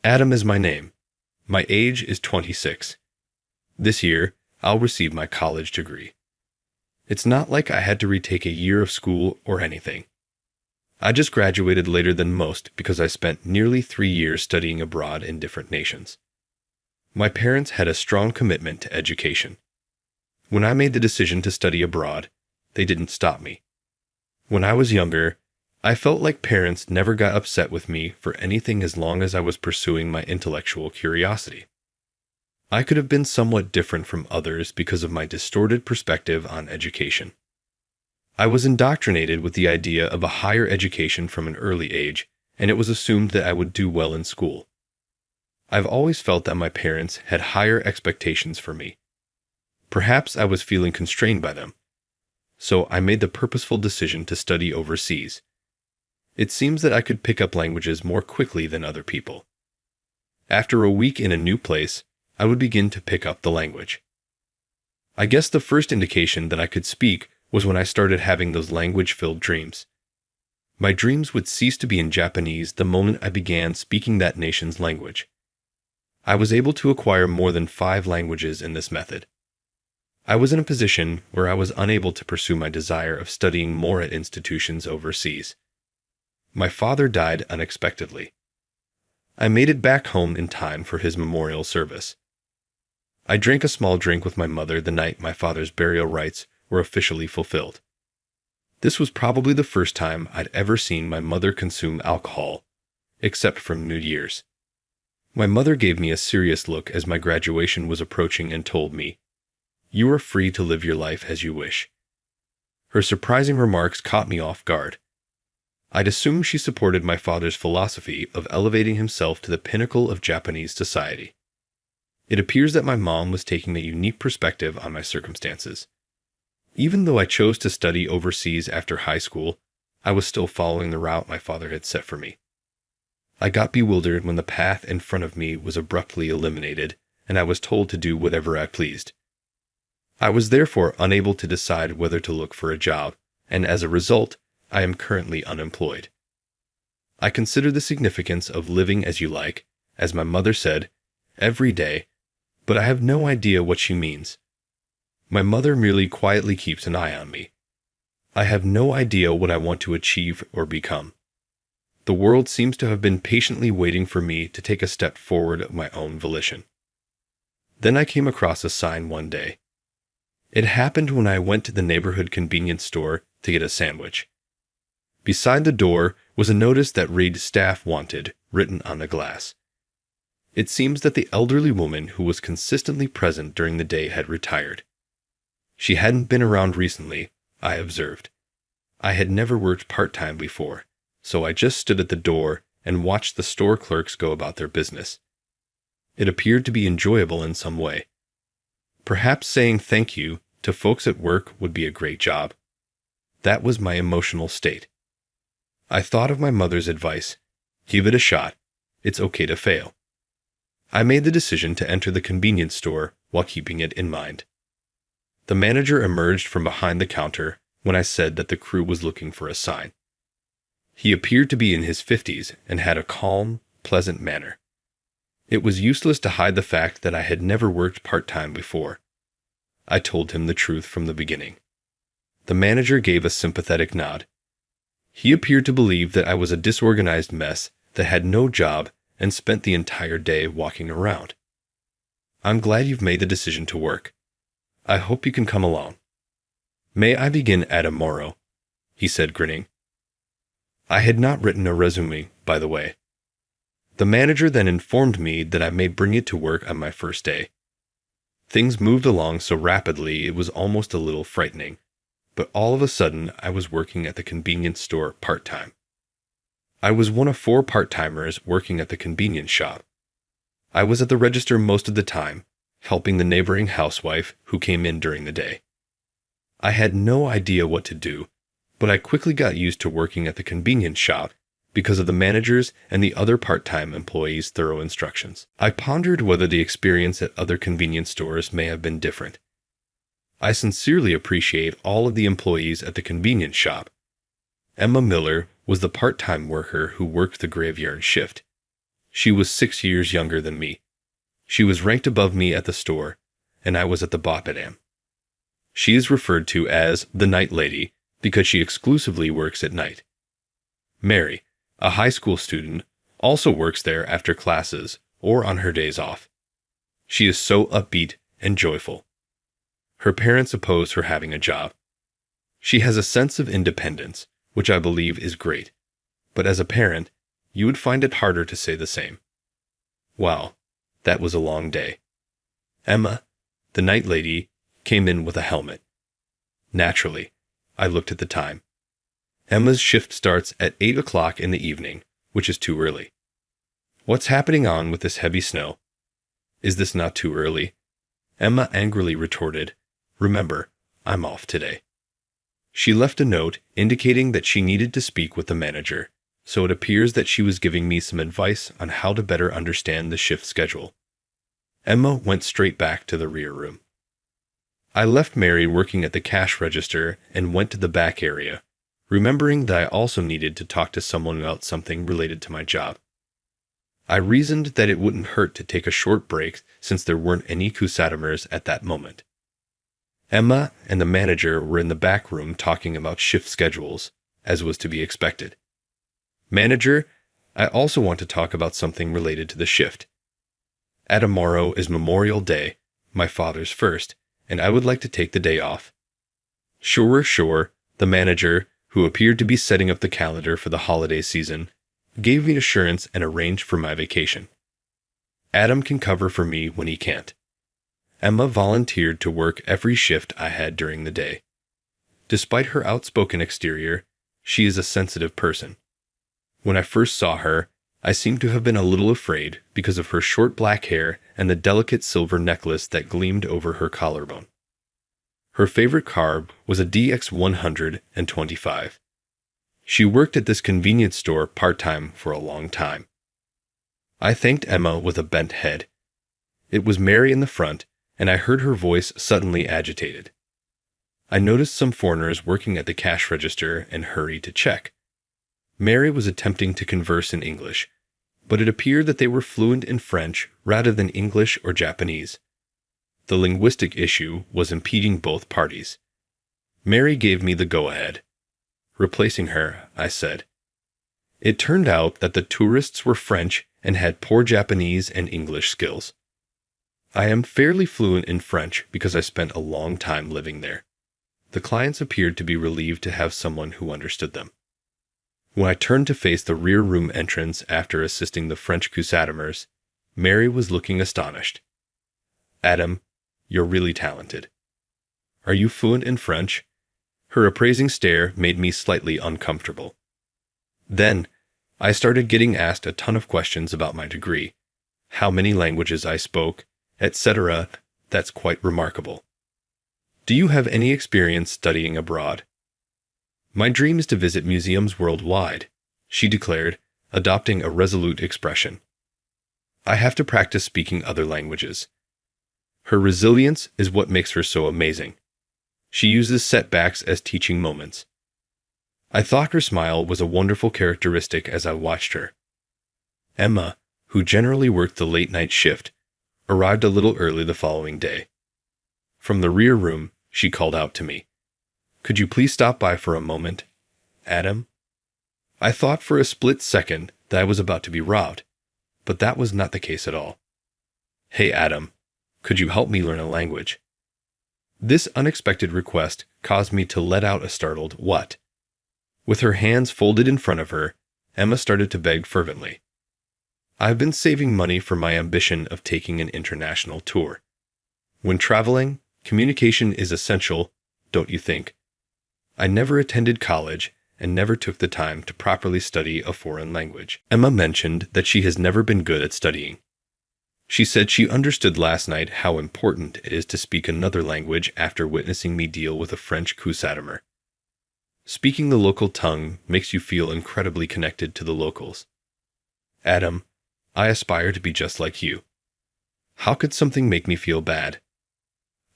Adam is my name. My age is 26. This year, I'll receive my college degree. It's not like I had to retake a year of school or anything. I just graduated later than most because I spent nearly 3 years studying abroad in different nations. My parents had a strong commitment to education. When I made the decision to study abroad, they didn't stop me. When I was younger, I felt like parents never got upset with me for anything as long as I was pursuing my intellectual curiosity. I could have been somewhat different from others because of my distorted perspective on education. I was indoctrinated with the idea of a higher education from an early age, and it was assumed that I would do well in school. I've always felt that my parents had higher expectations for me. Perhaps I was feeling constrained by them. So I made the purposeful decision to study overseas. It seems that I could pick up languages more quickly than other people. After a week in a new place, I would begin to pick up the language. I guess the first indication that I could speak was when I started having those language-filled dreams. My dreams would cease to be in Japanese the moment I began speaking that nation's language. I was able to acquire more than 5 languages in this method. I was in a position where I was unable to pursue my desire of studying more at institutions overseas. My father died unexpectedly. I made it back home in time for his memorial service. I drank a small drink with my mother the night my father's burial rites were officially fulfilled. This was probably the first time I'd ever seen my mother consume alcohol, except from New Year's. My mother gave me a serious look as my graduation was approaching and told me, "You are free to live your life as you wish." Her surprising remarks caught me off guard. I'd assumed she supported my father's philosophy of elevating himself to the pinnacle of Japanese society. It appears that my mom was taking a unique perspective on my circumstances. Even though I chose to study overseas after high school, I was still following the route my father had set for me. I got bewildered when the path in front of me was abruptly eliminated, and I was told to do whatever I pleased. I was therefore unable to decide whether to look for a job, and as a result, I am currently unemployed. I consider the significance of living as you like, as my mother said, every day, but I have no idea what she means. My mother merely quietly keeps an eye on me. I have no idea what I want to achieve or become. The world seems to have been patiently waiting for me to take a step forward of my own volition. Then I came across a sign one day. It happened when I went to the neighborhood convenience store to get a sandwich. Beside the door was a notice that read "Staff Wanted" written on the glass. It seems that the elderly woman who was consistently present during the day had retired. She hadn't been around recently, I observed. I had never worked part-time before, so I just stood at the door and watched the store clerks go about their business. It appeared to be enjoyable in some way. Perhaps saying thank you to folks at work would be a great job. That was my emotional state. I thought of my mother's advice, "Give it a shot. It's okay to fail." I made the decision to enter the convenience store while keeping it in mind. The manager emerged from behind the counter when I said that the crew was looking for a sign. He appeared to be in his 50s and had a calm, pleasant manner. It was useless to hide the fact that I had never worked part-time before. I told him the truth from the beginning. The manager gave a sympathetic nod. He appeared to believe that I was a disorganized mess that had no job and spent the entire day walking around. "I'm glad you've made the decision to work. I hope you can come along. May I begin tomorrow?" he said, grinning. I had not written a resume, by the way. The manager then informed me that I may bring it to work on my first day. Things moved along so rapidly it was almost a little frightening, but all of a sudden I was working at the convenience store part-time. I was one of 4 part-timers working at the convenience shop. I was at the register most of the time, helping the neighboring housewife who came in during the day. I had no idea what to do, but I quickly got used to working at the convenience shop because of the manager's and the other part-time employees' thorough instructions. I pondered whether the experience at other convenience stores may have been different. I sincerely appreciate all of the employees at the convenience shop. Emma Miller was the part-time worker who worked the graveyard shift. She was 6 years younger than me. She was ranked above me at the store, and I was at the bottom. She is referred to as the night lady because she exclusively works at night. Mary, a high school student, also works there after classes or on her days off. She is so upbeat and joyful. Her parents oppose her having a job. She has a sense of independence, which I believe is great, but as a parent, you would find it harder to say the same. Wow, that was a long day. Emma, the night lady, came in with a helmet. Naturally, I looked at the time. Emma's shift starts at 8 o'clock in the evening, which is too early. What's happening on with this heavy snow? Is this not too early? Emma angrily retorted, "Remember, I'm off today." She left a note indicating that she needed to speak with the manager, so it appears that she was giving me some advice on how to better understand the shift schedule. Emma went straight back to the rear room. I left Mary working at the cash register and went to the back area, remembering that I also needed to talk to someone about something related to my job. I reasoned that it wouldn't hurt to take a short break since there weren't any customer at that moment. Emma and the manager were in the back room talking about shift schedules, as was to be expected. "Manager, I also want to talk about something related to the shift. Tomorrow is Memorial Day, my father's first, and I would like to take the day off." Sure, the manager, who appeared to be setting up the calendar for the holiday season, gave me assurance and arranged for my vacation. Adam can cover for me when he can't. Emma volunteered to work every shift I had during the day. Despite her outspoken exterior, she is a sensitive person. When I first saw her, I seemed to have been a little afraid because of her short black hair and the delicate silver necklace that gleamed over her collarbone. Her favorite car was a DX125. She worked at this convenience store part-time for a long time. I thanked Emma with a bent head. It was Mary in the front, and I heard her voice suddenly agitated. I noticed some foreigners working at the cash register and hurried to check. Mary was attempting to converse in English, but it appeared that they were fluent in French rather than English or Japanese. The linguistic issue was impeding both parties. Mary gave me the go-ahead. Replacing her, I said. It turned out that the tourists were French and had poor Japanese and English skills. I am fairly fluent in French because I spent a long time living there. The clients appeared to be relieved to have someone who understood them. When I turned to face the rear room entrance after assisting the French customers, Mary was looking astonished. "Adam, you're really talented. Are you fluent in French?" Her appraising stare made me slightly uncomfortable. Then, I started getting asked a ton of questions about my degree, how many languages I spoke, etc. That's quite remarkable. "Do you have any experience studying abroad?" "My dream is to visit museums worldwide," she declared, adopting a resolute expression. "I have to practice speaking other languages." Her resilience is what makes her so amazing. She uses setbacks as teaching moments. I thought her smile was a wonderful characteristic as I watched her. Emma, who generally worked the late-night shift, arrived a little early the following day. From the rear room, she called out to me, "Could you please stop by for a moment, Adam?" I thought for a split second that I was about to be robbed, but that was not the case at all. "Hey, Adam, could you help me learn a language?" This unexpected request caused me to let out a startled "What?" With her hands folded in front of her, Emma started to beg fervently. "I've been saving money for my ambition of taking an international tour. When traveling, communication is essential, don't you think? I never attended college and never took the time to properly study a foreign language." Emma mentioned that she has never been good at studying. She said she understood last night how important it is to speak another language after witnessing me deal with a French customer. Speaking the local tongue makes you feel incredibly connected to the locals. "Adam, I aspire to be just like you. How could something make me feel bad?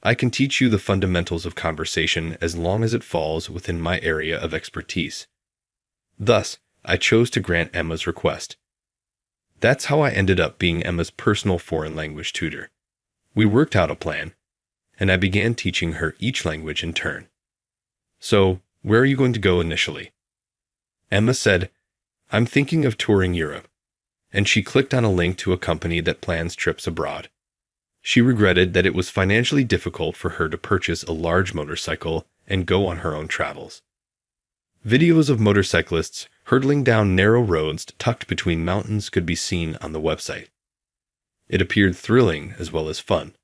I can teach you the fundamentals of conversation as long as it falls within my area of expertise." Thus, I chose to grant Emma's request. That's how I ended up being Emma's personal foreign language tutor. We worked out a plan, and I began teaching her each language in turn. So, where are you going to go initially? Emma said, I'm thinking of touring Europe, and she clicked on a link to a company that plans trips abroad. She regretted that it was financially difficult for her to purchase a large motorcycle and go on her own travels. Videos of motorcyclists hurtling down narrow roads tucked between mountains could be seen on the website. It appeared thrilling as well as fun.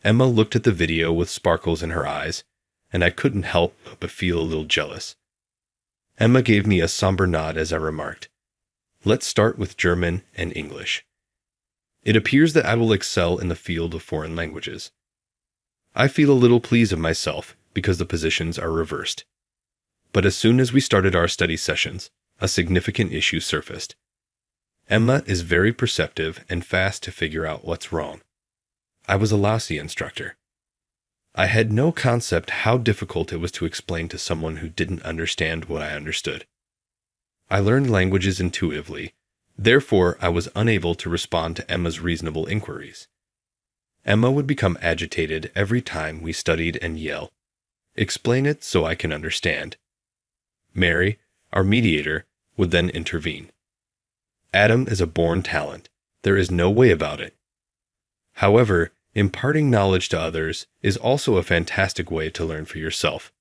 Emma looked at the video with sparkles in her eyes, and I couldn't help but feel a little jealous. Emma gave me a somber nod as I remarked, Let's start with German and English. It appears that I will excel in the field of foreign languages. I feel a little pleased of myself because the positions are reversed. But as soon as we started our study sessions, a significant issue surfaced. Emma is very perceptive and fast to figure out what's wrong. I was a lousy instructor. I had no concept how difficult it was to explain to someone who didn't understand what I understood. I learned languages intuitively, therefore I was unable to respond to Emma's reasonable inquiries. Emma would become agitated every time we studied and yell, Explain it so I can understand. Mary, our mediator, would then intervene. Adam is a born talent. There is no way about it. However, imparting knowledge to others is also a fantastic way to learn for yourself.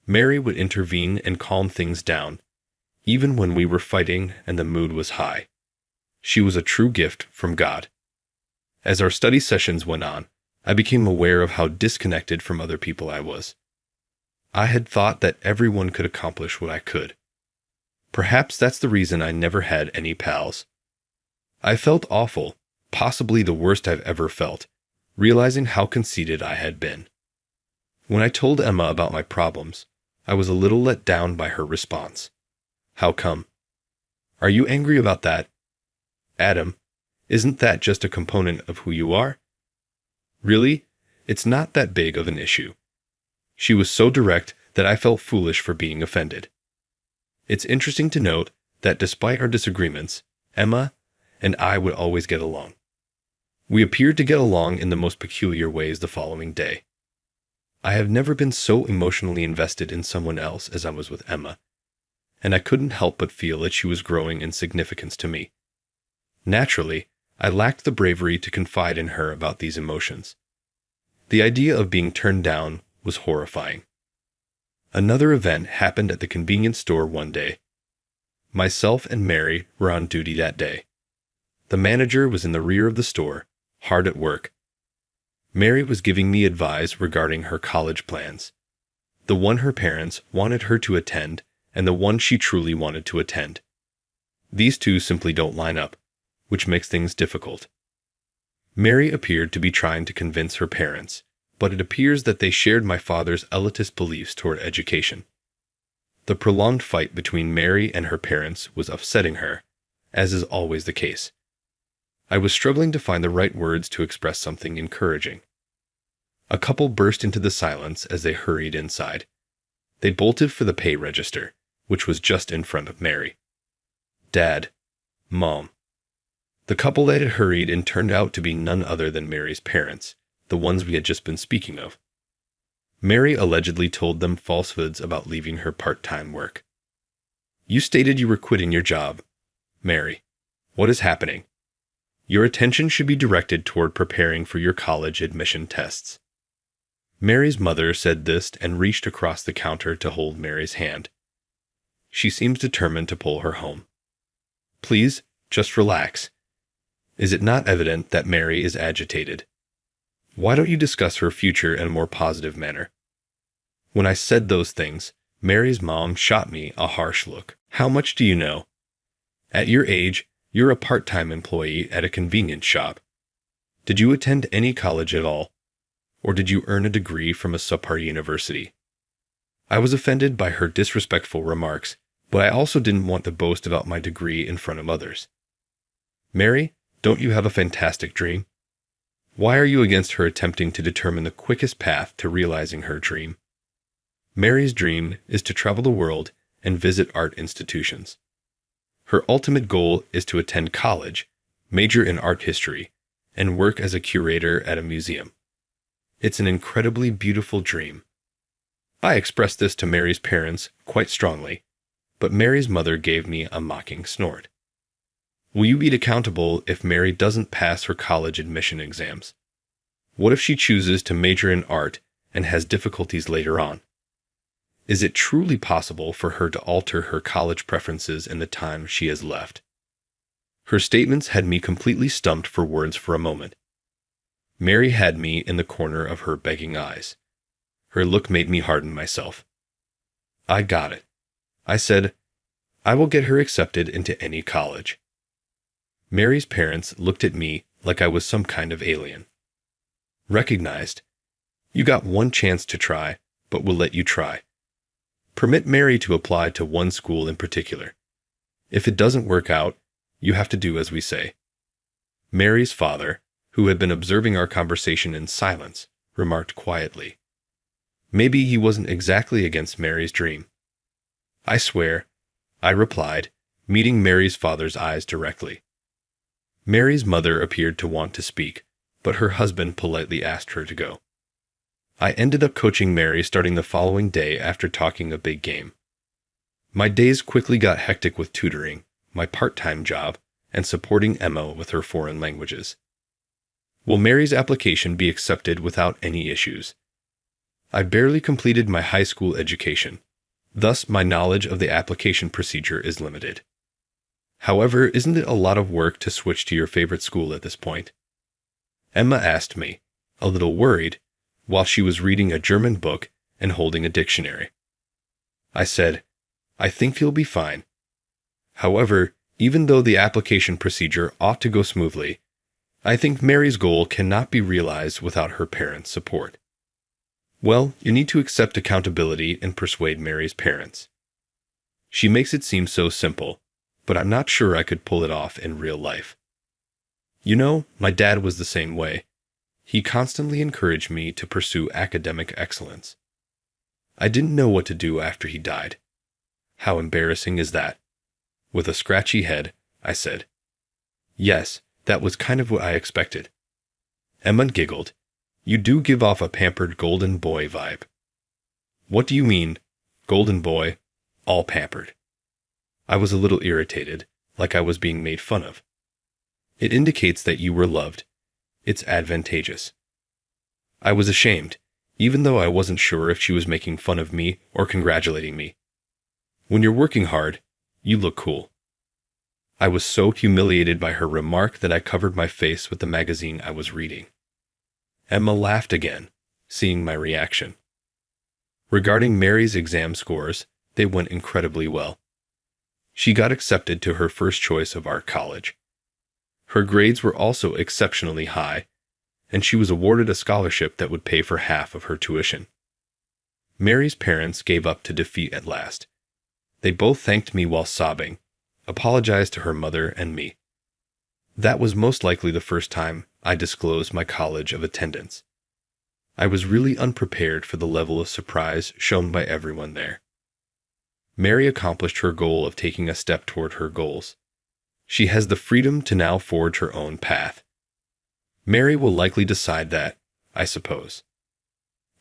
Mary would intervene and calm things down, even when we were fighting and the mood was high. She was a true gift from God. As our study sessions went on, I became aware of how disconnected from other people I was. I had thought that everyone could accomplish what I could. Perhaps that's the reason I never had any pals. I felt awful, possibly the worst I've ever felt, realizing how conceited I had been. When I told Emma about my problems, I was a little let down by her response. How come? Are you angry about that? Adam, isn't that just a component of who you are? Really, it's not that big of an issue. She was so direct that I felt foolish for being offended. It's interesting to note that despite our disagreements, Emma and I would always get along. We appeared to get along in the most peculiar ways the following day. I have never been so emotionally invested in someone else as I was with Emma, and I couldn't help but feel that she was growing in significance to me. Naturally, I lacked the bravery to confide in her about these emotions. The idea of being turned down was horrifying. Another event happened at the convenience store one day. Myself and Mary were on duty that day. The manager was in the rear of the store, hard at work. Mary was giving me advice regarding her college plans, the one her parents wanted her to attend and the one she truly wanted to attend. These two simply don't line up, which makes things difficult. Mary appeared to be trying to convince her parents, but it appears that they shared my father's elitist beliefs toward education. The prolonged fight between Mary and her parents was upsetting her, as is always the case. I was struggling to find the right words to express something encouraging. A couple burst into the silence as they hurried inside. They bolted for the pay register, which was just in front of Mary. Dad, Mom. The couple that had hurried in turned out to be none other than Mary's parents, the ones we had just been speaking of. Mary allegedly told them falsehoods about leaving her part-time work. You stated you were quitting your job. Mary, what is happening? Your attention should be directed toward preparing for your college admission tests. Mary's mother said this and reached across the counter to hold Mary's hand. She seems determined to pull her home. Please, just relax. Is it not evident that Mary is agitated? Why don't you discuss her future in a more positive manner? When I said those things, Mary's mom shot me a harsh look. How much do you know? At your age, you're a part-time employee at a convenience shop. Did you attend any college at all? Or did you earn a degree from a subpar university? I was offended by her disrespectful remarks, but I also didn't want to boast about my degree in front of others. Mary, don't you have a fantastic dream? Why are you against her attempting to determine the quickest path to realizing her dream? Mary's dream is to travel the world and visit art institutions. Her ultimate goal is to attend college, major in art history, and work as a curator at a museum. It's an incredibly beautiful dream. I expressed this to Mary's parents quite strongly, but Mary's mother gave me a mocking snort. Will you be accountable if Mary doesn't pass her college admission exams? What if she chooses to major in art and has difficulties later on? Is it truly possible for her to alter her college preferences in the time she has left? Her statements had me completely stumped for words for a moment. Mary had me in the corner of her begging eyes. Her look made me harden myself. I got it. I said, I will get her accepted into any college. Mary's parents looked at me like I was some kind of alien. Recognized, you got one chance to try, but we'll let you try. Permit Mary to apply to one school in particular. If it doesn't work out, you have to do as we say. Mary's father, who had been observing our conversation in silence, remarked quietly. Maybe he wasn't exactly against Mary's dream. I swear, I replied, meeting Mary's father's eyes directly. Mary's mother appeared to want to speak, but her husband politely asked her to go. I ended up coaching Mary starting the following day after talking a big game. My days quickly got hectic with tutoring, my part-time job, and supporting Emma with her foreign languages. Will Mary's application be accepted without any issues? I barely completed my high school education, thus my knowledge of the application procedure is limited. However, isn't it a lot of work to switch to your favorite school at this point? Emma asked me, a little worried, while she was reading a German book and holding a dictionary. I said, I think you'll be fine. However, even though the application procedure ought to go smoothly, I think Mary's goal cannot be realized without her parents' support. Well, you need to accept accountability and persuade Mary's parents. She makes it seem so simple, but I'm not sure I could pull it off in real life. You know, my dad was the same way. He constantly encouraged me to pursue academic excellence. I didn't know what to do after he died. How embarrassing is that? With a scratchy head, I said, yes, that was kind of what I expected. Emma giggled. You do give off a pampered golden boy vibe. What do you mean, golden boy, all pampered? I was a little irritated, like I was being made fun of. It indicates that you were loved. It's advantageous. I was ashamed, even though I wasn't sure if she was making fun of me or congratulating me. When you're working hard, you look cool. I was so humiliated by her remark that I covered my face with the magazine I was reading. Emma laughed again, seeing my reaction. Regarding Mary's exam scores, they went incredibly well. She got accepted to her first choice of art college. Her grades were also exceptionally high, and she was awarded a scholarship that would pay for half of her tuition. Mary's parents gave up to defeat at last. They both thanked me while sobbing, apologized to her mother and me. That was most likely the first time I disclosed my college of attendance. I was really unprepared for the level of surprise shown by everyone there. Mary accomplished her goal of taking a step toward her goals. She has the freedom to now forge her own path. Mary will likely decide that, I suppose.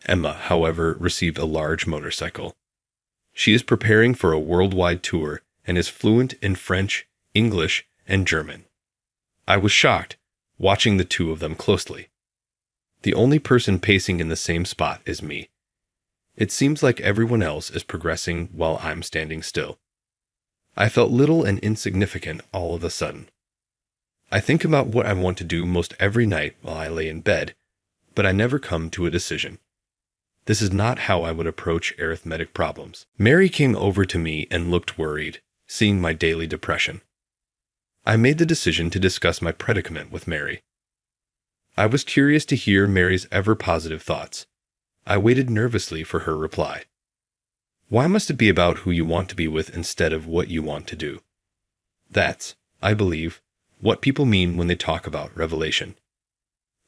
Emma, however, received a large motorcycle. She is preparing for a worldwide tour and is fluent in French, English, and German. I was shocked, watching the two of them closely. The only person pacing in the same spot is me. It seems like everyone else is progressing while I'm standing still. I felt little and insignificant all of a sudden. I think about what I want to do most every night while I lay in bed, but I never come to a decision. This is not how I would approach arithmetic problems. Mary came over to me and looked worried, seeing my daily depression. I made the decision to discuss my predicament with Mary. I was curious to hear Mary's ever-positive thoughts. I waited nervously for her reply. Why must it be about who you want to be with instead of what you want to do? That's, I believe, what people mean when they talk about revelation.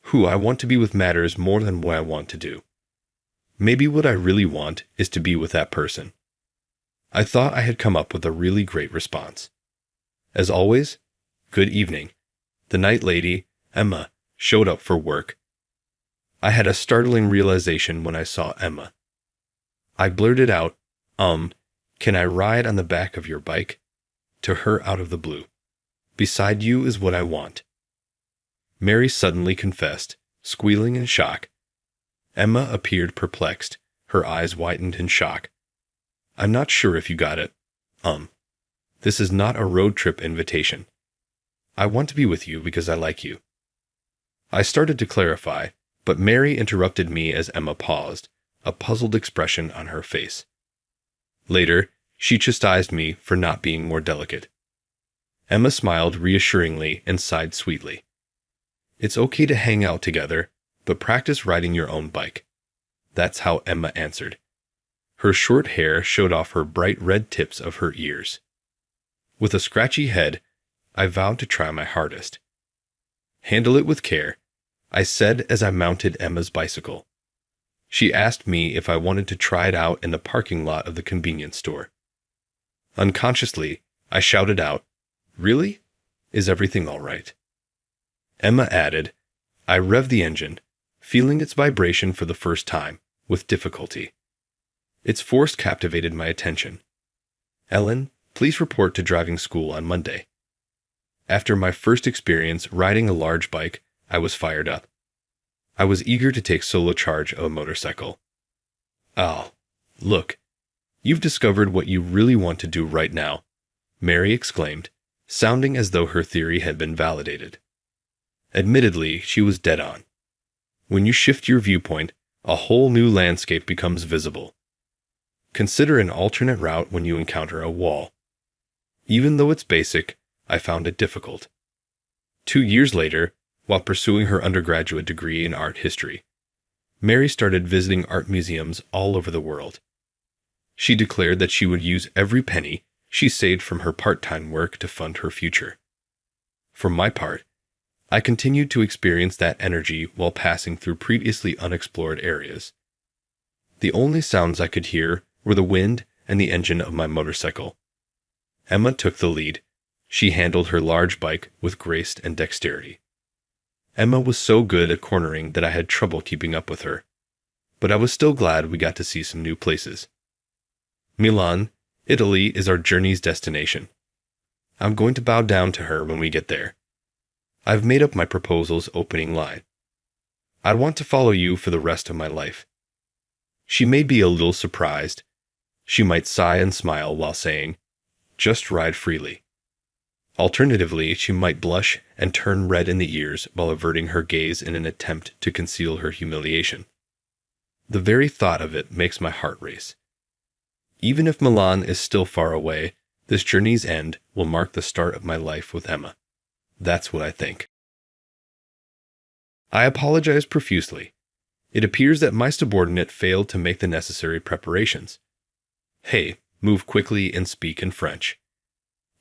Who I want to be with matters more than what I want to do. Maybe what I really want is to be with that person. I thought I had come up with a really great response. As always, good evening. The night lady, Emma, showed up for work. I had a startling realization when I saw Emma. I blurted out, can I ride on the back of your bike? To her out of the blue. Beside you is what I want. Mary suddenly confessed, squealing in shock. Emma appeared perplexed, her eyes widened in shock. I'm not sure if you got it. This is not a road trip invitation. I want to be with you because I like you. I started to clarify, but Mary interrupted me as Emma paused, a puzzled expression on her face. Later, she chastised me for not being more delicate. Emma smiled reassuringly and sighed sweetly. It's okay to hang out together, but practice riding your own bike. That's how Emma answered. Her short hair showed off her bright red tips of her ears. With a scratchy head, I vowed to try my hardest. Handle it with care, I said as I mounted Emma's bicycle. She asked me if I wanted to try it out in the parking lot of the convenience store. Unconsciously, I shouted out, Really? Is everything all right? Emma added, I revved the engine, feeling its vibration for the first time, with difficulty. Its force captivated my attention. Ellen, please report to driving school on Monday. After my first experience riding a large bike, I was fired up. I was eager to take solo charge of a motorcycle. Al, look, you've discovered what you really want to do right now, Mary exclaimed, sounding as though her theory had been validated. Admittedly, she was dead on. When you shift your viewpoint, a whole new landscape becomes visible. Consider an alternate route when you encounter a wall. Even though it's basic, I found it difficult. 2 years later, while pursuing her undergraduate degree in art history, Mary started visiting art museums all over the world. She declared that she would use every penny she saved from her part-time work to fund her future. For my part, I continued to experience that energy while passing through previously unexplored areas. The only sounds I could hear were the wind and the engine of my motorcycle. Emma took the lead. She handled her large bike with grace and dexterity. Emma was so good at cornering that I had trouble keeping up with her. But I was still glad we got to see some new places. Milan, Italy is our journey's destination. I'm going to bow down to her when we get there. I've made up my proposal's opening line. I'd want to follow you for the rest of my life. She may be a little surprised. She might sigh and smile while saying, just ride freely. Alternatively, she might blush and turn red in the ears while averting her gaze in an attempt to conceal her humiliation. The very thought of it makes my heart race. Even if Milan is still far away, this journey's end will mark the start of my life with Emma. That's what I think. I apologize profusely. It appears that my subordinate failed to make the necessary preparations. Hey, move quickly and speak in French.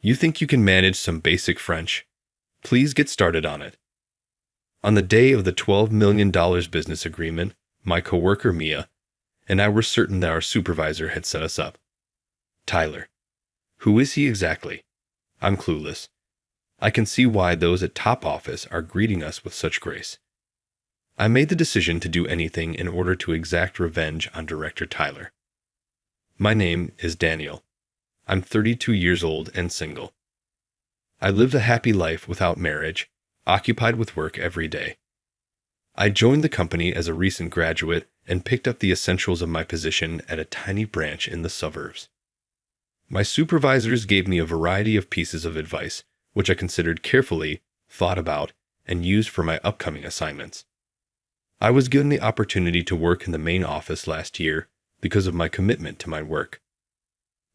You think you can manage some basic French? Please get started on it. On the day of the $12 million business agreement, my coworker Mia and I were certain that our supervisor had set us up. Tyler. Who is he exactly? I'm clueless. I can see why those at top office are greeting us with such grace. I made the decision to do anything in order to exact revenge on Director Tyler. My name is Daniel. I'm 32 years old and single. I lived a happy life without marriage, occupied with work every day. I joined the company as a recent graduate and picked up the essentials of my position at a tiny branch in the suburbs. My supervisors gave me a variety of pieces of advice, which I considered carefully, thought about, and used for my upcoming assignments. I was given the opportunity to work in the main office last year because of my commitment to my work.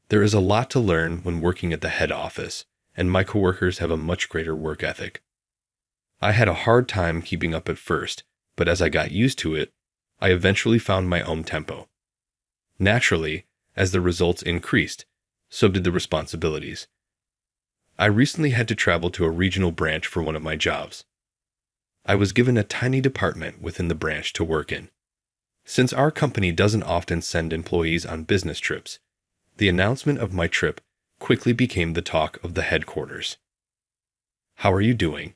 There is a lot to learn when working at the head office, and my coworkers have a much greater work ethic. I had a hard time keeping up at first, but as I got used to it, I eventually found my own tempo. Naturally, as the results increased, so did the responsibilities. I recently had to travel to a regional branch for one of my jobs. I was given a tiny department within the branch to work in. Since our company doesn't often send employees on business trips, the announcement of my trip quickly became the talk of the headquarters. "How are you doing?"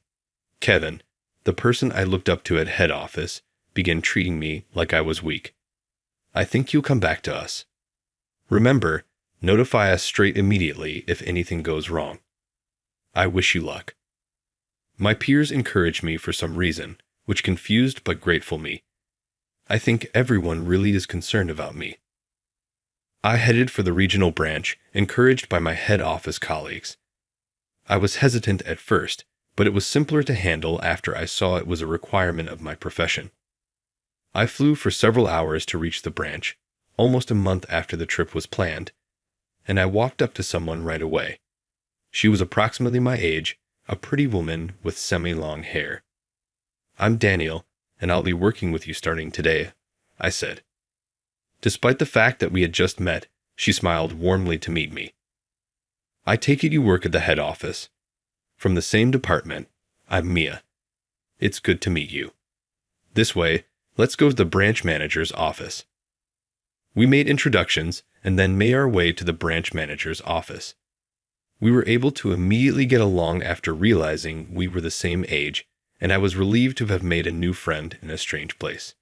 Kevin, the person I looked up to at head office, began treating me like I was weak. "I think you'll come back to us. Remember, notify us straight immediately if anything goes wrong. I wish you luck." My peers encouraged me for some reason, which confused but grateful me. I think everyone really is concerned about me. I headed for the regional branch, encouraged by my head office colleagues. I was hesitant at first, but it was simpler to handle after I saw it was a requirement of my profession. I flew for several hours to reach the branch, almost a month after the trip was planned, and I walked up to someone right away. She was approximately my age, a pretty woman with semi-long hair. "I'm Daniel, and I'll be working with you starting today," I said. Despite the fact that we had just met, she smiled warmly to meet me. "I take it you work at the head office. From the same department. I'm Mia. It's good to meet you. This way, let's go to the branch manager's office." We made introductions and then made our way to the branch manager's office. We were able to immediately get along after realizing we were the same age, and I was relieved to have made a new friend in a strange place.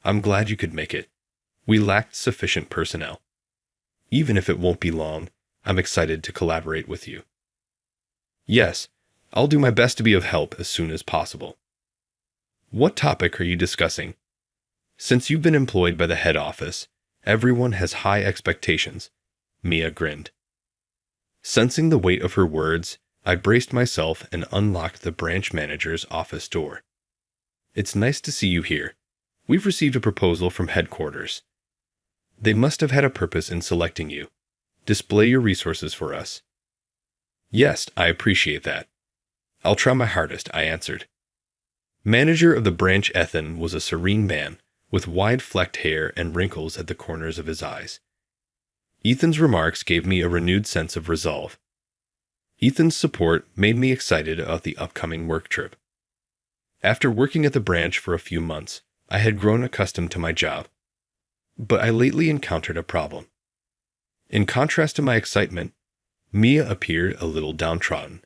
"I'm glad you could make it. We lacked sufficient personnel. Even if it won't be long, I'm excited to collaborate with you." "Yes, I'll do my best to be of help as soon as possible." "What topic are you discussing?" "Since you've been employed by the head office, everyone has high expectations." Mia grinned. Sensing the weight of her words, I braced myself and unlocked the branch manager's office door. "It's nice to see you here. We've received a proposal from headquarters. They must have had a purpose in selecting you. Display your resources for us." "Yes, I appreciate that. I'll try my hardest," I answered. Manager of the branch Ethan was a serene man, with wide flecked hair and wrinkles at the corners of his eyes. Ethan's remarks gave me a renewed sense of resolve. Ethan's support made me excited about the upcoming work trip. After working at the branch for a few months, I had grown accustomed to my job. But I lately encountered a problem. In contrast to my excitement, Mia appeared a little downtrodden.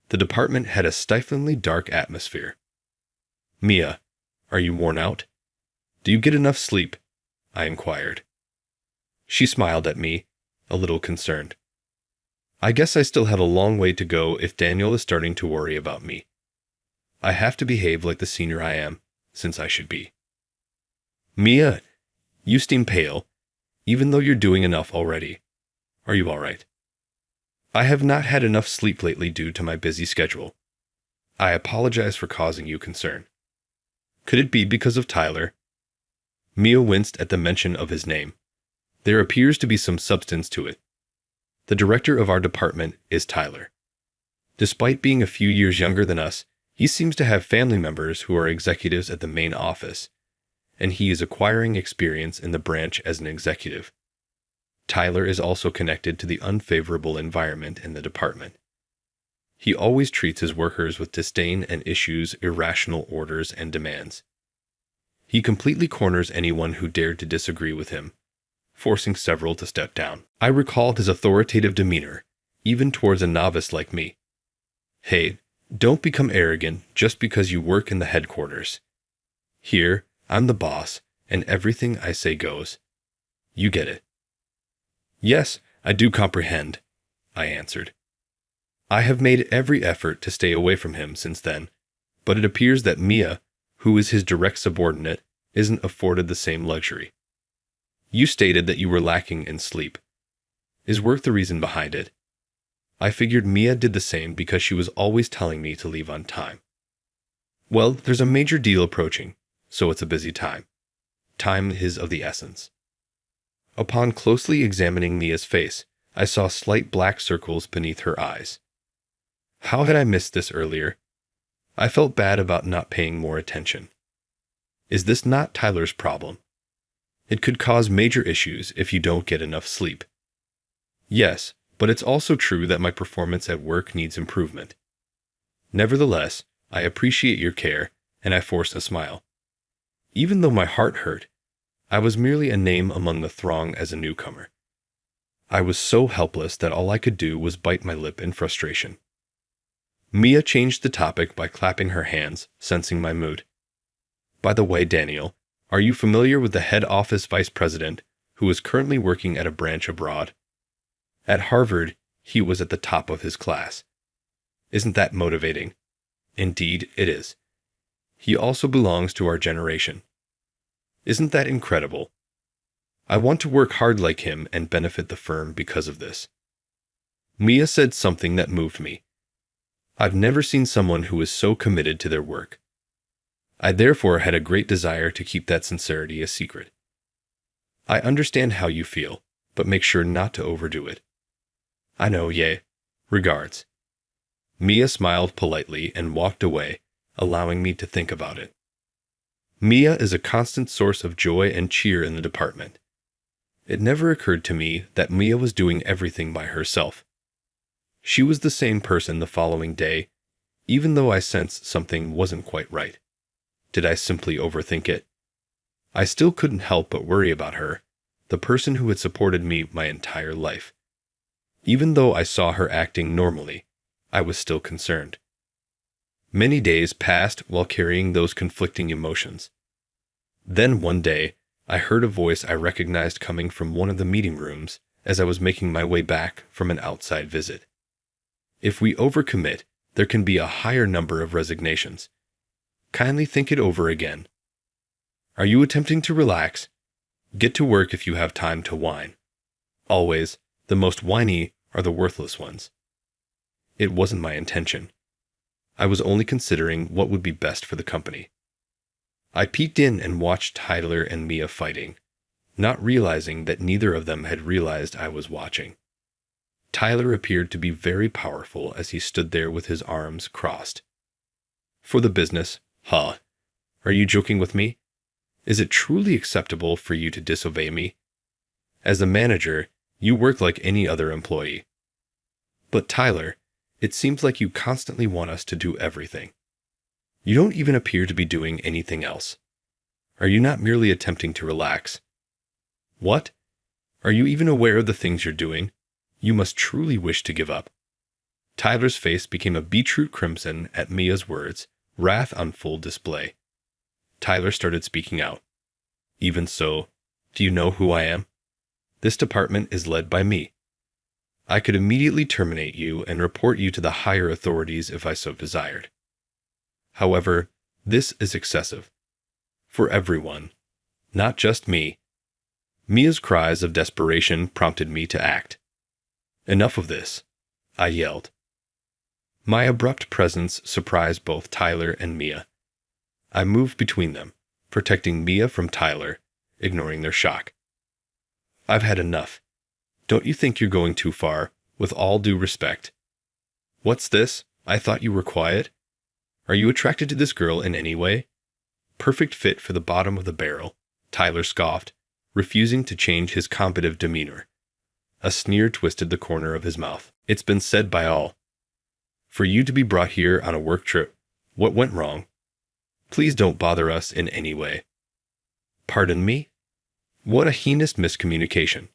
The department had a stiflingly dark atmosphere. "Mia, are you worn out? Do you get enough sleep?" I inquired. She smiled at me, a little concerned. "I guess I still have a long way to go if Daniel is starting to worry about me. I have to behave like the senior I am, since I should be." "Mia, you seem pale, even though you're doing enough already. Are you all right?" "I have not had enough sleep lately due to my busy schedule. I apologize for causing you concern." "Could it be because of Tyler?" Mia winced at the mention of his name. "There appears to be some substance to it. The director of our department is Tyler. Despite being a few years younger than us, he seems to have family members who are executives at the main office, and he is acquiring experience in the branch as an executive. Tyler is also connected to the unfavorable environment in the department. He always treats his workers with disdain and issues irrational orders and demands. He completely corners anyone who dared to disagree with him, forcing several to step down. I recalled his authoritative demeanor, even towards a novice like me. "Hey, don't become arrogant just because you work in the headquarters. Here, I'm the boss, and everything I say goes. You get it?" "Yes, I do comprehend," I answered. I have made every effort to stay away from him since then, but it appears that Mia, who is his direct subordinate, isn't afforded the same luxury. "You stated that you were lacking in sleep. Is work the reason behind it?" I figured Mia did the same because she was always telling me to leave on time. "Well, there's a major deal approaching, so it's a busy time. Time is of the essence." Upon closely examining Mia's face, I saw slight black circles beneath her eyes. How had I missed this earlier? I felt bad about not paying more attention. Is this not Tyler's problem? It could cause major issues if you don't get enough sleep. Yes, but it's also true that my performance at work needs improvement. Nevertheless, I appreciate your care, and I forced a smile. Even though my heart hurt, I was merely a name among the throng as a newcomer. I was so helpless that all I could do was bite my lip in frustration. Mia changed the topic by clapping her hands, sensing my mood. By the way, Daniel, are you familiar with the head office vice president who is currently working at a branch abroad? At Harvard, he was at the top of his class. Isn't that motivating? Indeed, it is. He also belongs to our generation. Isn't that incredible? I want to work hard like him and benefit the firm because of this. Mia said something that moved me. I've never seen someone who is so committed to their work. I therefore had a great desire to keep that sincerity a secret. I understand how you feel, but make sure not to overdo it. I know, yay. Regards. Mia smiled politely and walked away, allowing me to think about it. Mia is a constant source of joy and cheer in the department. It never occurred to me that Mia was doing everything by herself. She was the same person the following day, even though I sensed something wasn't quite right. Did I simply overthink it? I still couldn't help but worry about her, the person who had supported me my entire life. Even though I saw her acting normally, I was still concerned. Many days passed while carrying those conflicting emotions. Then one day, I heard a voice I recognized coming from one of the meeting rooms as I was making my way back from an outside visit. If we overcommit, there can be a higher number of resignations. Kindly think it over again. Are you attempting to relax? Get to work if you have time to whine. Always, the most whiny are the worthless ones. It wasn't my intention. I was only considering what would be best for the company. I peeked in and watched Tyler and Mia fighting, not realizing that neither of them had realized I was watching. Tyler appeared to be very powerful as he stood there with his arms crossed. For the business, huh? Are you joking with me? Is it truly acceptable for you to disobey me? As a manager, you work like any other employee. But Tyler, it seems like you constantly want us to do everything. You don't even appear to be doing anything else. Are you not merely attempting to relax? What? Are you even aware of the things you're doing? You must truly wish to give up. Tyler's face became a beetroot crimson at Mia's words, wrath on full display. Tyler started speaking out. Even so, do you know who I am? This department is led by me. I could immediately terminate you and report you to the higher authorities if I so desired. However, this is excessive. For everyone, not just me. Mia's cries of desperation prompted me to act. Enough of this, I yelled. My abrupt presence surprised both Tyler and Mia. I moved between them, protecting Mia from Tyler, ignoring their shock. I've had enough. Don't you think you're going too far, with all due respect? What's this? I thought you were quiet. Are you attracted to this girl in any way? Perfect fit for the bottom of the barrel, Tyler scoffed, refusing to change his combative demeanor. A sneer twisted the corner of his mouth. It's been said by all. For you to be brought here on a work trip, what went wrong? Please don't bother us in any way. Pardon me? What a heinous miscommunication.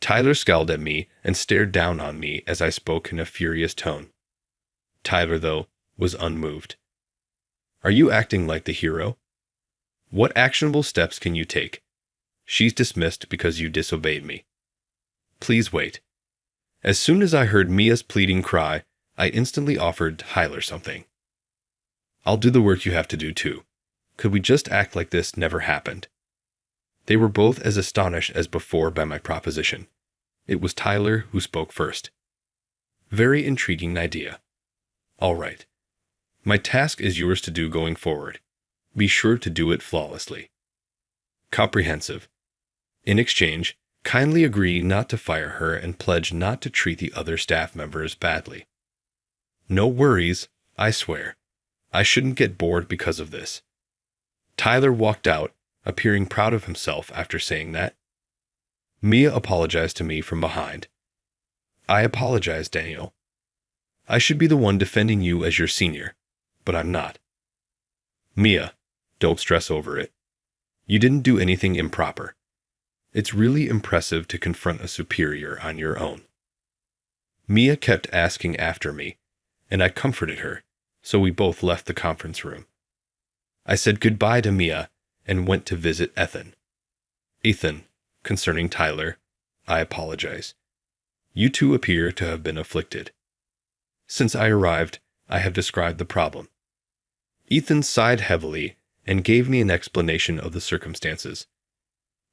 Tyler scowled at me and stared down on me as I spoke in a furious tone. Tyler, though, was unmoved. Are you acting like the hero? What actionable steps can you take? She's dismissed because you disobeyed me. Please wait. As soon as I heard Mia's pleading cry, I instantly offered Tyler something. I'll do the work you have to do too. Could we just act like this never happened? They were both as astonished as before by my proposition. It was Tyler who spoke first. Very intriguing idea. All right. My task is yours to do going forward. Be sure to do it flawlessly. Comprehensive. In exchange, kindly agree not to fire her and pledge not to treat the other staff members badly. No worries, I swear. I shouldn't get bored because of this. Tyler walked out, appearing proud of himself after saying that. Mia apologized to me from behind. I apologize, Daniel. I should be the one defending you as your senior, but I'm not. Mia, don't stress over it. You didn't do anything improper. It's really impressive to confront a superior on your own. Mia kept asking after me, and I comforted her, so we both left the conference room. I said goodbye to Mia and went to visit Ethan. Ethan, concerning Tyler, I apologize. You two appear to have been afflicted. Since I arrived, I have described the problem. Ethan sighed heavily and gave me an explanation of the circumstances.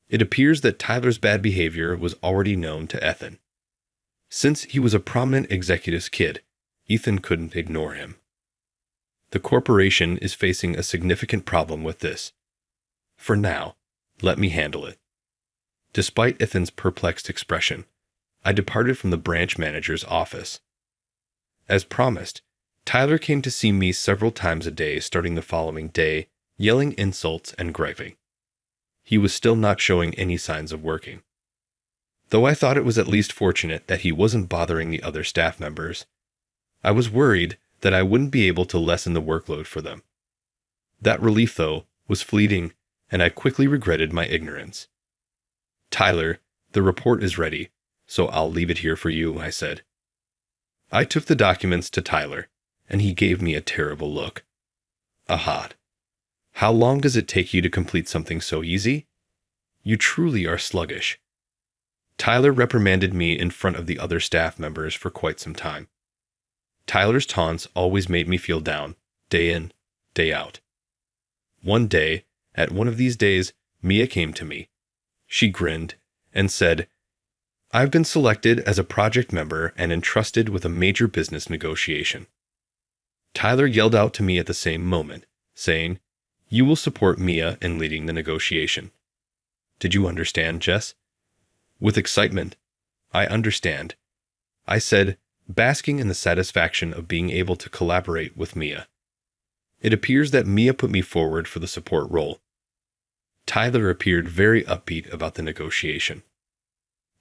It appears that Tyler's bad behavior was already known to Ethan. Since he was a prominent executive's kid, Ethan couldn't ignore him. The corporation is facing a significant problem with this. For now, let me handle it. Despite Ethan's perplexed expression, I departed from the branch manager's office. As promised, Tyler came to see me several times a day starting the following day, yelling insults and griping. He was still not showing any signs of working. Though I thought it was at least fortunate that he wasn't bothering the other staff members, I was worried that I wouldn't be able to lessen the workload for them. That relief, though, was fleeting, and I quickly regretted my ignorance. Tyler, the report is ready, so I'll leave it here for you, I said. I took the documents to Tyler, and he gave me a terrible look. Aha. How long does it take you to complete something so easy? You truly are sluggish. Tyler reprimanded me in front of the other staff members for quite some time. Tyler's taunts always made me feel down, day in, day out. One day, at one of these days, Mia came to me. She grinned and said, I've been selected as a project member and entrusted with a major business negotiation. Tyler yelled out to me at the same moment, saying, You will support Mia in leading the negotiation. Did you understand, Jess? With excitement, I understand. I said, basking in the satisfaction of being able to collaborate with Mia. It appears that Mia put me forward for the support role. Tyler appeared very upbeat about the negotiation.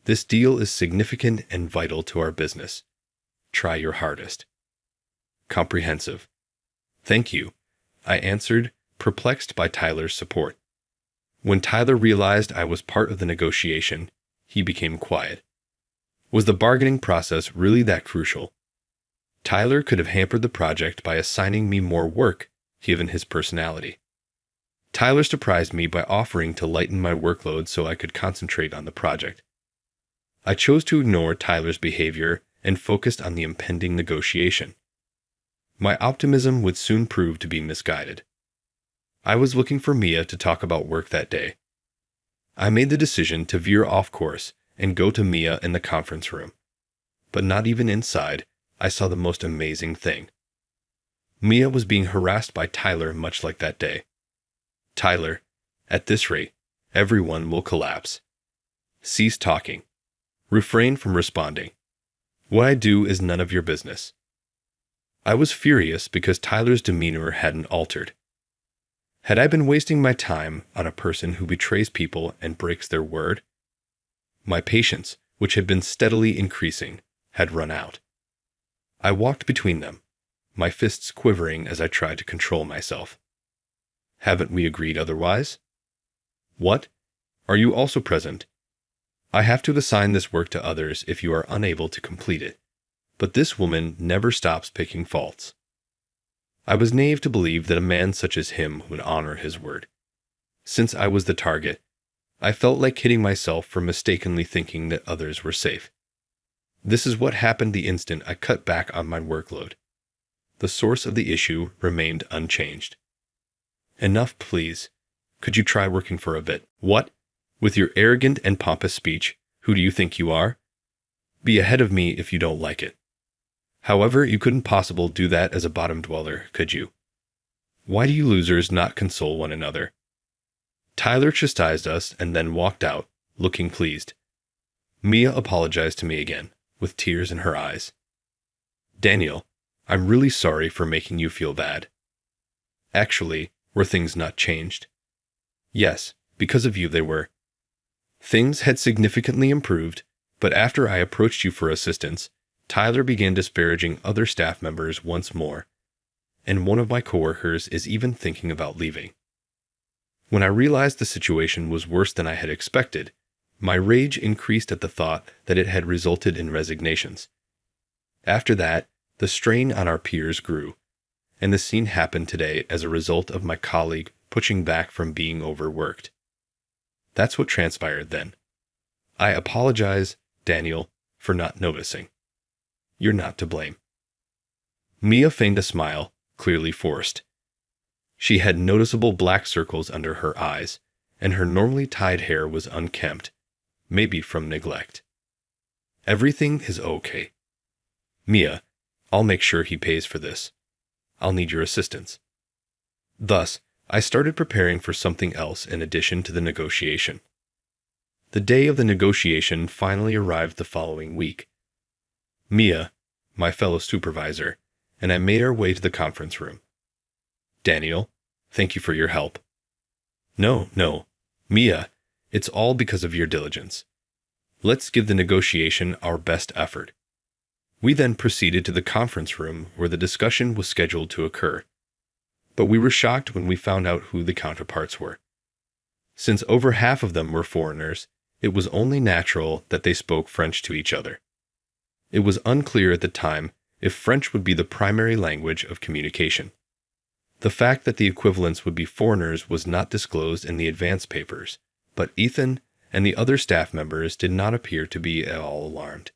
This deal is significant and vital to our business. Try your hardest. Comprehensive. Thank you, I answered, perplexed by Tyler's support. When Tyler realized I was part of the negotiation, he became quiet. Was the bargaining process really that crucial? Tyler could have hampered the project by assigning me more work, given his personality. Tyler surprised me by offering to lighten my workload so I could concentrate on the project. I chose to ignore Tyler's behavior and focused on the impending negotiation. My optimism would soon prove to be misguided. I was looking for Mia to talk about work that day. I made the decision to veer off course and go to Mia in the conference room. But not even inside, I saw the most amazing thing. Mia was being harassed by Tyler much like that day. Tyler, at this rate, everyone will collapse. Cease talking. Refrain from responding. What I do is none of your business. I was furious because Tyler's demeanor hadn't altered. Had I been wasting my time on a person who betrays people and breaks their word? My patience, which had been steadily increasing, had run out. I walked between them, my fists quivering as I tried to control myself. Haven't we agreed otherwise? What? Are you also present? I have to assign this work to others if you are unable to complete it. But this woman never stops picking faults. I was naive to believe that a man such as him would honor his word. Since I was the target, I felt like kidding myself for mistakenly thinking that others were safe. This is what happened the instant I cut back on my workload. The source of the issue remained unchanged. Enough, please. Could you try working for a bit? What? With your arrogant and pompous speech, who do you think you are? Be ahead of me if you don't like it. However, you couldn't possibly do that as a bottom dweller, could you? Why do you losers not console one another? Tyler chastised us and then walked out, looking pleased. Mia apologized to me again, with tears in her eyes. Daniel, I'm really sorry for making you feel bad. Actually, were things not changed? Yes, because of you they were. Things had significantly improved, but after I approached you for assistance, Tyler began disparaging other staff members once more, and one of my coworkers is even thinking about leaving. When I realized the situation was worse than I had expected, my rage increased at the thought that it had resulted in resignations. After that, The strain on our peers grew, and the scene happened today as a result of my colleague pushing back from being overworked. That's what transpired then. I apologize, Daniel, for not noticing. You're not to blame. Mia feigned a smile, clearly forced. She had noticeable black circles under her eyes, and her normally tied hair was unkempt, maybe from neglect. Everything is okay. Mia, I'll make sure he pays for this. I'll need your assistance. Thus, I started preparing for something else in addition to the negotiation. The day of the negotiation finally arrived the following week. Mia, my fellow supervisor, and I made our way to the conference room. Daniel, thank you for your help. No, Mia, it's all because of your diligence. Let's give the negotiation our best effort. We then proceeded to the conference room where the discussion was scheduled to occur. But we were shocked when we found out who the counterparts were. Since over half of them were foreigners, it was only natural that they spoke French to each other. It was unclear at the time if French would be the primary language of communication. The fact that the equivalents would be foreigners was not disclosed in the advance papers, but Ethan and the other staff members did not appear to be at all alarmed,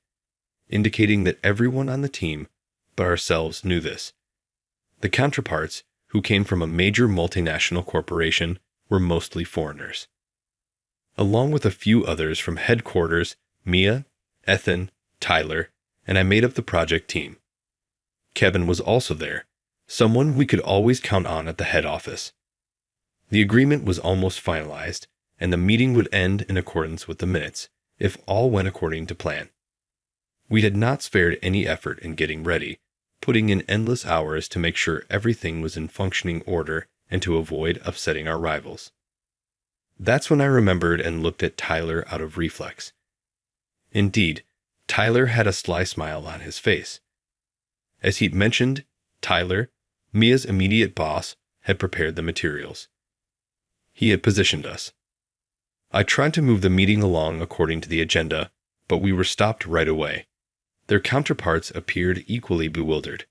indicating that everyone on the team but ourselves knew this. The counterparts, who came from a major multinational corporation, were mostly foreigners. Along with a few others from headquarters, Mia, Ethan, Tyler, and I made up the project team. Kevin was also there, someone we could always count on at the head office. The agreement was almost finalized, and the meeting would end in accordance with the minutes, if all went according to plan. We had not spared any effort in getting ready, putting in endless hours to make sure everything was in functioning order and to avoid upsetting our rivals. That's when I remembered and looked at Tyler out of reflex. Indeed, Tyler had a sly smile on his face. As he'd mentioned, Tyler, Mia's immediate boss, had prepared the materials. He had positioned us. I tried to move the meeting along according to the agenda, but we were stopped right away. Their counterparts appeared equally bewildered.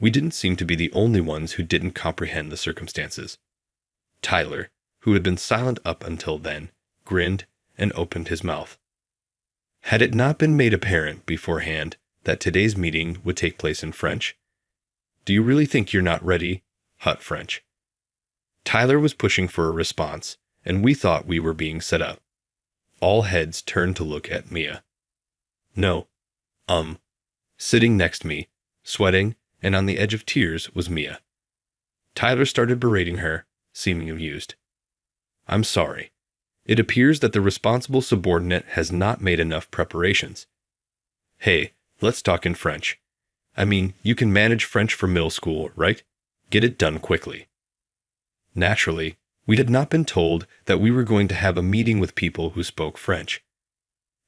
We didn't seem to be the only ones who didn't comprehend the circumstances. Tyler, who had been silent up until then, grinned and opened his mouth. Had it not been made apparent beforehand that today's meeting would take place in French? Do you really think you're not ready? Hut French. Tyler was pushing for a response, and we thought we were being set up. All heads turned to look at Mia. No. Sitting next to me, sweating and on the edge of tears, was Mia. Tyler started berating her, seeming amused. I'm sorry. It appears that the responsible subordinate has not made enough preparations. Hey, let's talk in French. I mean, you can manage French for middle school, right? Get it done quickly. Naturally, we had not been told that we were going to have a meeting with people who spoke French.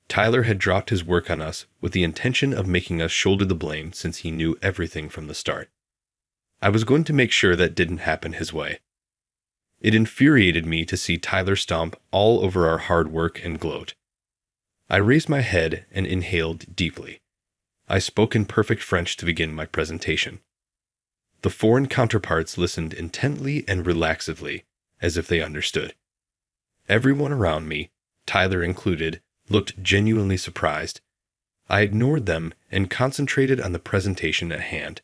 Tyler had dropped his work on us with the intention of making us shoulder the blame since he knew everything from the start. I was going to make sure that didn't happen his way. It infuriated me to see Tyler stomp all over our hard work and gloat. I raised my head and inhaled deeply. I spoke in perfect French to begin my presentation. The foreign counterparts listened intently and relaxedly, as if they understood. Everyone around me, Tyler included, looked genuinely surprised. I ignored them and concentrated on the presentation at hand.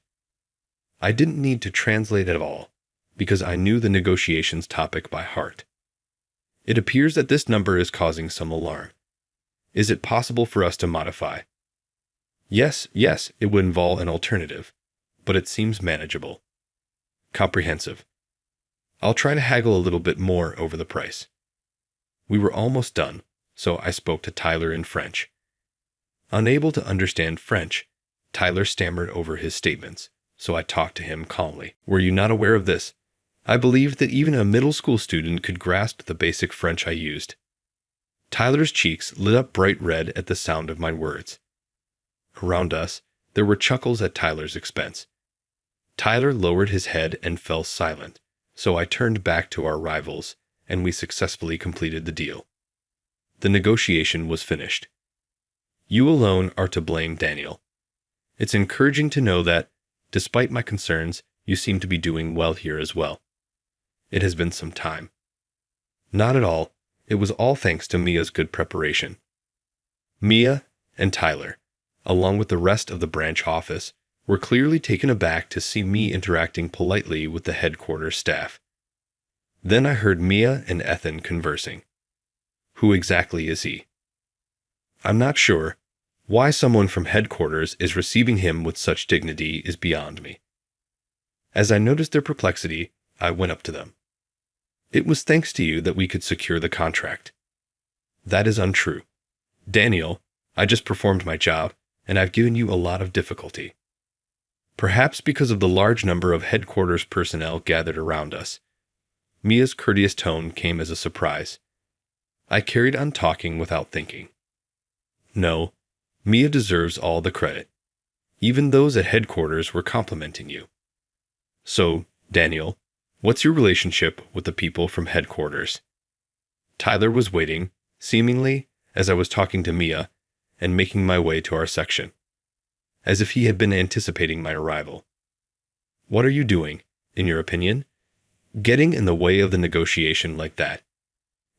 I didn't need to translate at all, because I knew the negotiations topic by heart. It appears that this number is causing some alarm. Is it possible for us to modify? Yes, it would involve an alternative, but it seems manageable. Comprehensive. I'll try to haggle a little bit more over the price. We were almost done, so I spoke to Tyler in French. Unable to understand French, Tyler stammered over his statements, so I talked to him calmly. Were you not aware of this? I believed that even a middle school student could grasp the basic French I used. Tyler's cheeks lit up bright red at the sound of my words. Around us, there were chuckles at Tyler's expense. Tyler lowered his head and fell silent, so I turned back to our rivals, and we successfully completed the deal. The negotiation was finished. You alone are to blame, Daniel. It's encouraging to know that, despite my concerns, you seem to be doing well here as well. It has been some time. Not at all. It was all thanks to Mia's good preparation. Mia and Tyler, along with the rest of the branch office, were clearly taken aback to see me interacting politely with the headquarters staff. Then I heard Mia and Ethan conversing. Who exactly is he? I'm not sure. Why someone from headquarters is receiving him with such dignity is beyond me. As I noticed their perplexity, I went up to them. It was thanks to you that we could secure the contract. That is untrue. Daniel, I just performed my job, and I've given you a lot of difficulty. Perhaps because of the large number of headquarters personnel gathered around us. Mia's courteous tone came as a surprise. I carried on talking without thinking. No, Mia deserves all the credit. Even those at headquarters were complimenting you. So, Daniel, what's your relationship with the people from headquarters? Tyler was waiting, seemingly, as I was talking to Mia and making my way to our section, as if he had been anticipating my arrival. What are you doing, in your opinion? Getting in the way of the negotiation like that.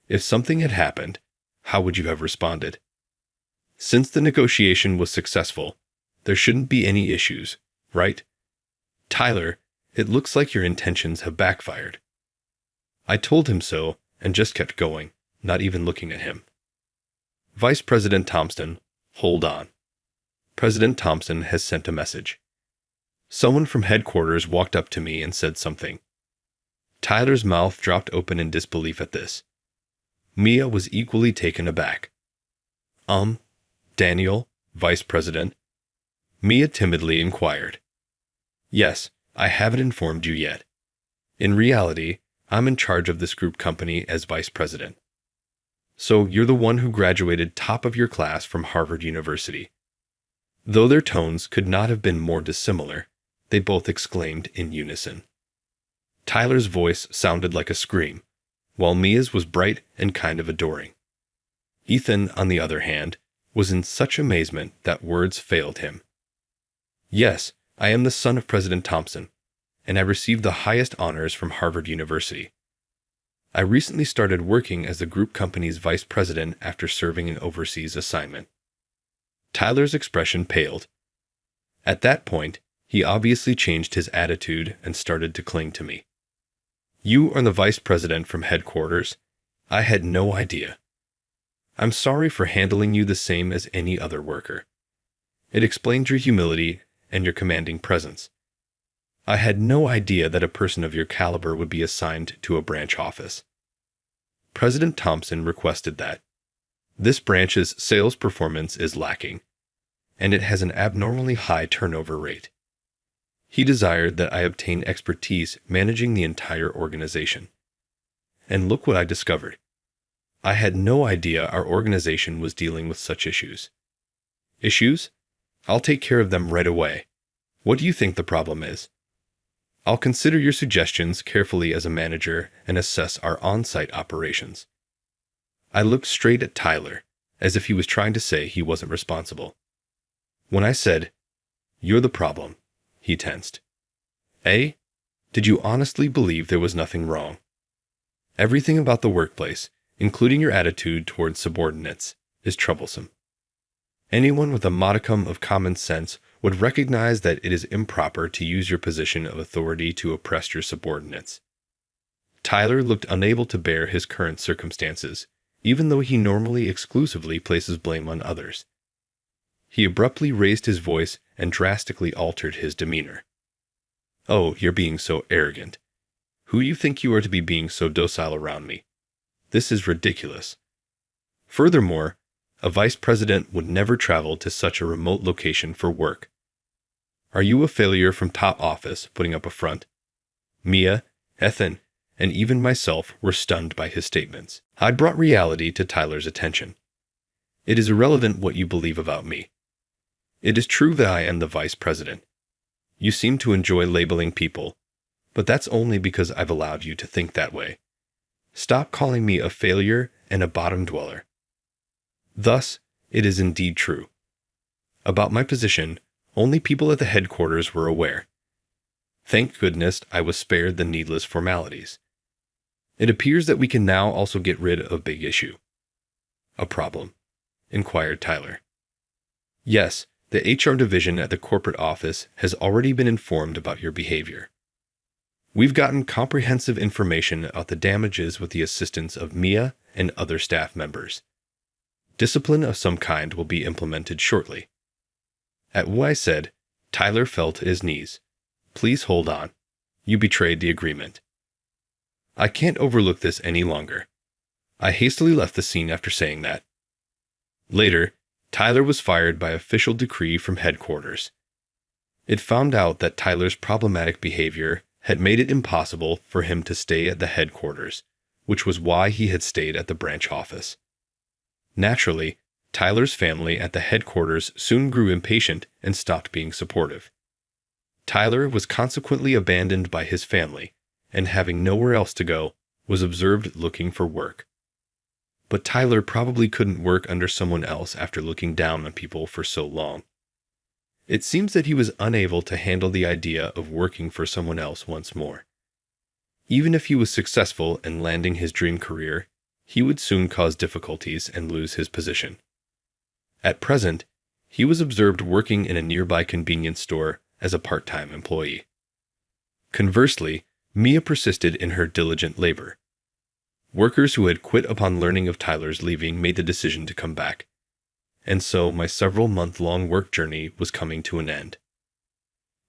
If something had happened, how would you have responded? Since the negotiation was successful, there shouldn't be any issues, right? Tyler, it looks like your intentions have backfired. I told him so and just kept going, not even looking at him. Vice President Thompson, hold on. President Thompson has sent a message. Someone from headquarters walked up to me and said something. Tyler's mouth dropped open in disbelief at this. Mia was equally taken aback. Daniel, Vice President? Mia timidly inquired. Yes, I haven't informed you yet. In reality, I'm in charge of this group company as Vice President. So you're the one who graduated top of your class from Harvard University. Though their tones could not have been more dissimilar, they both exclaimed in unison. Tyler's voice sounded like a scream, while Mia's was bright and kind of adoring. Ethan, on the other hand, was in such amazement that words failed him. Yes, I am the son of President Thompson, and I received the highest honors from Harvard University. I recently started working as the group company's vice president after serving an overseas assignment. Tyler's expression paled. At that point, he obviously changed his attitude and started to cling to me. You are the vice president from headquarters? I had no idea. I'm sorry for handling you the same as any other worker. It explains your humility and your commanding presence. I had no idea that a person of your caliber would be assigned to a branch office. President Thompson requested that. This branch's sales performance is lacking, and it has an abnormally high turnover rate. He desired that I obtain expertise managing the entire organization. And look what I discovered. I had no idea our organization was dealing with such issues. Issues? I'll take care of them right away. What do you think the problem is? I'll consider your suggestions carefully as a manager and assess our on-site operations. I looked straight at Tyler, as if he was trying to say he wasn't responsible. When I said, "You're the problem," he tensed. Eh? Did you honestly believe there was nothing wrong? Everything about the workplace, including your attitude towards subordinates, is troublesome. Anyone with a modicum of common sense would recognize that it is improper to use your position of authority to oppress your subordinates. Tyler looked unable to bear his current circumstances, even though he normally exclusively places blame on others. He abruptly raised his voice and drastically altered his demeanor. Oh, you're being so arrogant. Who do you think you are to be being so docile around me? This is ridiculous. Furthermore, a vice president would never travel to such a remote location for work. Are you a failure from top office putting up a front? Mia, Ethan, and even myself were stunned by his statements. I'd brought reality to Tyler's attention. It is irrelevant what you believe about me. It is true that I am the vice president. You seem to enjoy labeling people, but that's only because I've allowed you to think that way. Stop calling me a failure and a bottom dweller. Thus, it is indeed true. About my position, Only people at the headquarters were aware. Thank goodness I was spared the needless formalities. It appears that we can now also get rid of a big issue. A problem? Inquired Tyler. Yes, the HR division at the corporate office has already been informed about your behavior. We've gotten comprehensive information about the damages with the assistance of Mia and other staff members. Discipline of some kind will be implemented shortly. At what I said, Tyler fell to his knees. Please hold on. You betrayed the agreement. I can't overlook this any longer. I hastily left the scene after saying that. Later, Tyler was fired by official decree from headquarters. It found out that Tyler's problematic behavior had made it impossible for him to stay at the headquarters, which was why he had stayed at the branch office. Naturally, Tyler's family at the headquarters soon grew impatient and stopped being supportive. Tyler was consequently abandoned by his family, and having nowhere else to go, was observed looking for work. But Tyler probably couldn't work under someone else after looking down on people for so long. It seems that he was unable to handle the idea of working for someone else once more. Even if he was successful in landing his dream career, he would soon cause difficulties and lose his position. At present, he was observed working in a nearby convenience store as a part-time employee. Conversely, Mia persisted in her diligent labor. Workers who had quit upon learning of Tyler's leaving made the decision to come back. And so my several-month-long work journey was coming to an end.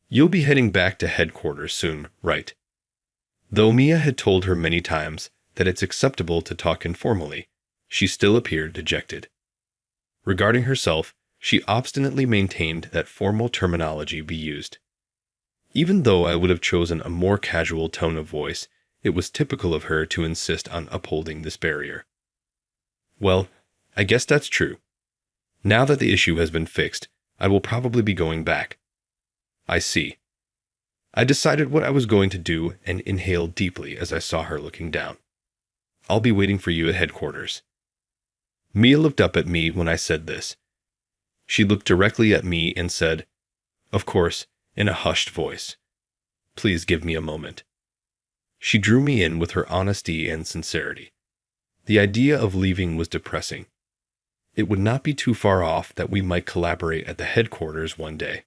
You'll be heading back to headquarters soon, right? Though Mia had told her many times that it's acceptable to talk informally, she still appeared dejected. Regarding herself, she obstinately maintained that formal terminology be used. Even though I would have chosen a more casual tone of voice, it was typical of her to insist on upholding this barrier. Well, I guess that's true. Now that the issue has been fixed, I will probably be going back. I see. I decided what I was going to do and inhaled deeply as I saw her looking down. I'll be waiting for you at headquarters. Mia looked up at me when I said this. She looked directly at me and said, of course, in a hushed voice, please give me a moment. She drew me in with her honesty and sincerity. The idea of leaving was depressing. It would not be too far off that we might collaborate at the headquarters one day.